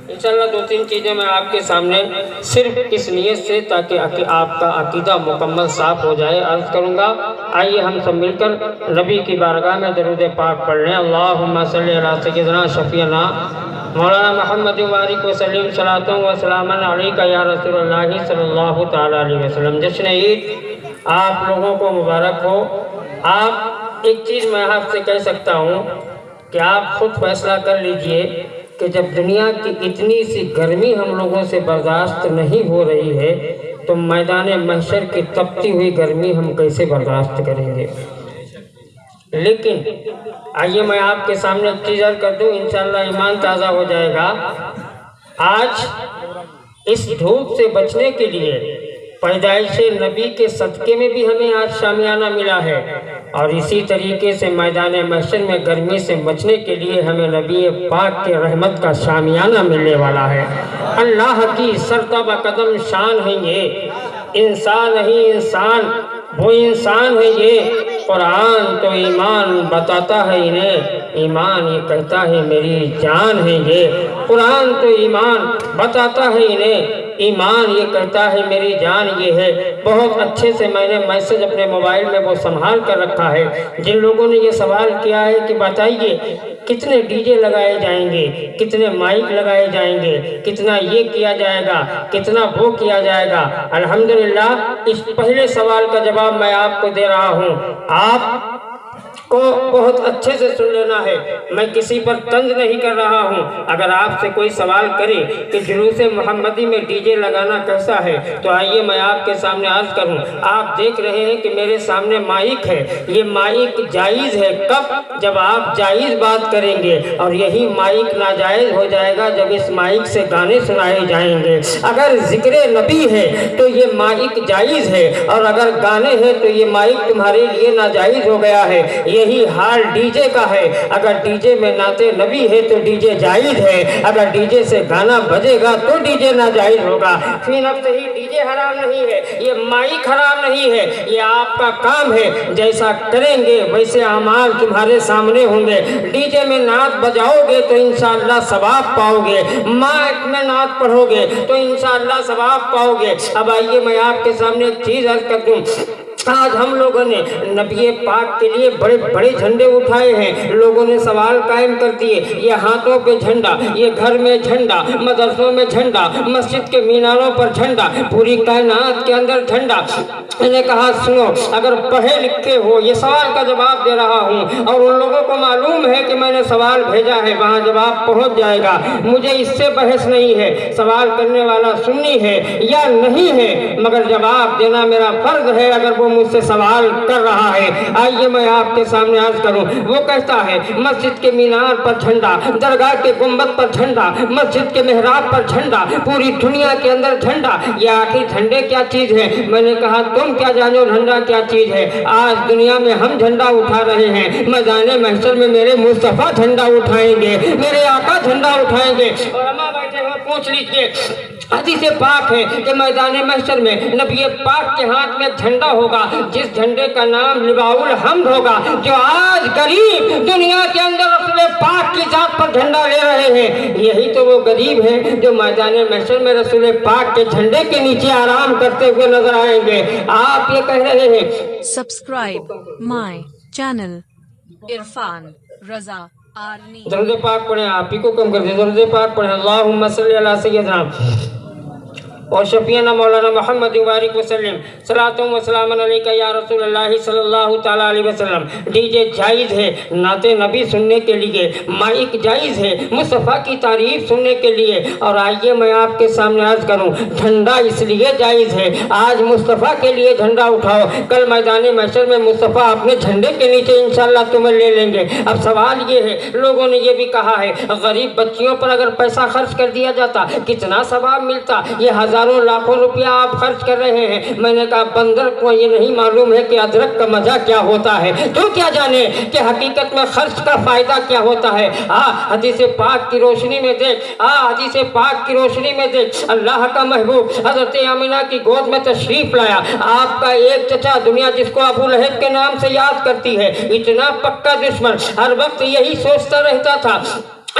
انشاءاللہ 2-3 چیزیں میں آپ کے سامنے صرف اس نیت سے تاکہ آپ کا عقیدہ مکمل صاف ہو جائے عرض کروں گا۔ آئیے ہم سب مل کر نبی کی بارگاہ میں درود پاک پڑھ لیں۔ اللہم صلی علی سیدنا شفیعنا مولانا محمد وبارک وسلم صلاۃ و سلام علیک یا رسول اللہ صلی اللہ تعالیٰ علیہ وسلم۔ جشن عید آپ لوگوں کو مبارک ہو۔ آپ ایک چیز میں آپ سے کہہ سکتا ہوں کہ آپ خود فیصلہ کر لیجئے کہ جب دنیا کی اتنی سی گرمی ہم لوگوں سے برداشت نہیں ہو رہی ہے تو میدان محشر کی تپتی ہوئی گرمی ہم کیسے برداشت کریں گے۔ لیکن آئیے میں آپ کے سامنے ایک چیز عرض کر دوں، انشاءاللہ ایمان تازہ ہو جائے گا۔ آج اس دھوپ سے بچنے کے لیے پیدائش نبی کے صدقے میں بھی ہمیں آج شامیانہ ملا ہے، اور اسی طریقے سے میدان محشر میں گرمی سے بچنے کے لیے ہمیں نبی پاک کے رحمت کا شامیانہ ملنے والا ہے۔ اللہ کی سرتابہ قدم شان ہے یہ، انسان نہیں انسان، وہ انسان ہے یہ۔ قرآن تو ایمان بتاتا ہے انہیں، ایمان یہ کہتا ہے میری جان ہے یہ۔ قرآن تو ایمان بتاتا ہے انہیں، ایمان یہ کہتا ہے میری جان یہ ہے۔ بہت اچھے سے میں نے میسج اپنے موبائل میں وہ سنبھال کر رکھا ہے۔ جن لوگوں نے یہ سوال کیا ہے کہ بتائیے کتنے ڈی جے لگائے جائیں گے، کتنے مائک لگائے جائیں گے، کتنا یہ کیا جائے گا، کتنا وہ کیا جائے گا، الحمدللہ اس پہلے سوال کا جواب میں آپ کو دے رہا ہوں۔ آپ کو بہت اچھے سے سن لینا ہے، میں کسی پر طنز نہیں کر رہا ہوں۔ اگر آپ سے کوئی سوال کرے کہ جلوس محمدی میں ڈی جے لگانا کیسا ہے تو آئیے میں آپ کے سامنے عرض کروں۔ آپ دیکھ رہے ہیں کہ میرے سامنے مائک ہے، یہ مائک جائز ہے کب؟ جب آپ جائز بات کریں گے، اور یہی مائک ناجائز ہو جائے گا جب اس مائک سے گانے سنائے جائیں گے۔ اگر ذکر نبی ہے تو یہ مائک جائز ہے، اور اگر گانے ہیں تو یہ مائک تمہارے لیے ناجائز ہو گیا ہے۔ یہی حال ڈی جے کا ہے، اگر ڈی جے میں نعت نبی ہے تو ڈی جے جائز ہے، اگر ڈی جے سے گانا بجے گا تو ڈی جے ناجائز ہوگا۔ فی نفس ہی ڈی جے حرام نہیں ہے، یہ مائک حرام نہیں ہے، یہ آپ کا کام ہے، جیسا کریں گے ویسے اعمال تمہارے سامنے ہوں گے۔ ڈی جے میں نعت بجاؤ گے تو انشاءاللہ ثواب پاؤ گے، مائک میں نعت پڑھو گے تو انشاءاللہ ثواب پاؤ گے۔ اب آئیے میں آپ کے سامنے ایک چیز عرض کر دوں۔ آج ہم لوگوں نے نبی پاک کے لیے بڑے بڑے جھنڈے اٹھائے ہیں، لوگوں نے سوال قائم کر دیے، یہ ہاتھوں پہ جھنڈا، یہ گھر میں جھنڈا، مدرسوں میں جھنڈا، مسجد کے میناروں پر جھنڈا، پوری کائنات کے اندر جھنڈا۔ میں نے کہا سنو، اگر پڑھے لکھے ہو، یہ سوال کا جواب دے رہا ہوں، اور ان لوگوں کو معلوم ہے کہ میں نے سوال بھیجا ہے، وہاں جواب پہنچ جائے گا، مجھے اس سے بحث نہیں ہے، سوال کرنے والا سنی ہے یا نہیں ہے، مگر جواب دینا میرا فرض ہے اگر وہ مجھ سے سوال کر رہا ہے۔ آئیے میں آپ کے سامنے عرض کروں، وہ کہتا ہے مسجد کے مینار پر جھنڈا، درگاہ کے گنبد پر جھنڈا، مسجد کے محراب پر جھنڈا، پوری دنیا کے اندر جھنڈا، یہ آخر جھنڈے کیا چیز ہے؟ میں نے کہا تم کیا جانو جھنڈا کیا چیز ہے؟ آج دنیا میں ہم جھنڈا اٹھا رہے ہیں، میدان محشر میں میرے مصطفیٰ جھنڈا اٹھائیں گے، میرے آقا جھنڈا اٹھائیں گے۔ اور اما بیٹھے ہو پوچھ لیجئے، حدیث پاک ہے کہ میدان محشر میں نبی پاک کے ہاتھ میں جھنڈا ہوگا، جس جھنڈے کا نام لواء الحمد ہوگا، جو آج غریب دنیا کے اندر رسول پاک کی ذات پر جھنڈا لے رہے ہیں، یہی تو وہ غریب ہیں جو میدان محشر میں رسول پاک کے جھنڈے کے نیچے آرام کرتے ہوئے نظر آئیں گے۔ آپ یہ کہہ رہے ہیں سبسکرائب مائی چینل عرفان رضا آرنی۔ درود پاک پڑھیں، آپ ہی کو کم کر دیں، درود پاک پڑھیں۔ اللہم صلی علی سیدنا اور شفیعنا مولانا محمد وبارک وسلم صلاۃ و سلام علیک یا رسول اللہ صلی اللہ تعالیٰ علیہ وسلم۔ ڈی جے جائز ہے نعت نبی سننے کے لیے، مائک جائز ہے مصطفیٰ کی تعریف سننے کے لیے، اور آئیے میں آپ کے سامنے عرض کروں، جھنڈا اس لیے جائز ہے، آج مصطفیٰ کے لیے جھنڈا اٹھاؤ، کل میدان محشر میں مصطفیٰ اپنے جھنڈے کے نیچے انشاءاللہ تمہیں لے لیں گے۔ اب سوال یہ ہے، لوگوں نے یہ بھی کہا ہے غریب بچیوں پر اگر پیسہ خرچ کر دیا جاتا کتنا ثواب ملتا، یہ ہزاروں لاکھوں روپیہ آپ خرچ کر رہے ہیں۔ میں نے کہا بندر کو یہ نہیں معلوم ہے کہ ادرک کا مزہ کیا ہوتا ہے، تو کیا جانے کہ حقیقت میں خرچ کا فائدہ کیا ہوتا ہے۔ حدیث پاک کی روشنی میں دیکھ، حدیث پاک کی روشنی میں دیکھ، اللہ کا محبوب حضرت آمنہ کی گود میں تشریف لایا، آپ کا ایک چچا دنیا جس کو ابو لہب کے نام سے یاد کرتی ہے، اتنا پکا دشمن، ہر وقت یہی سوچتا رہتا تھا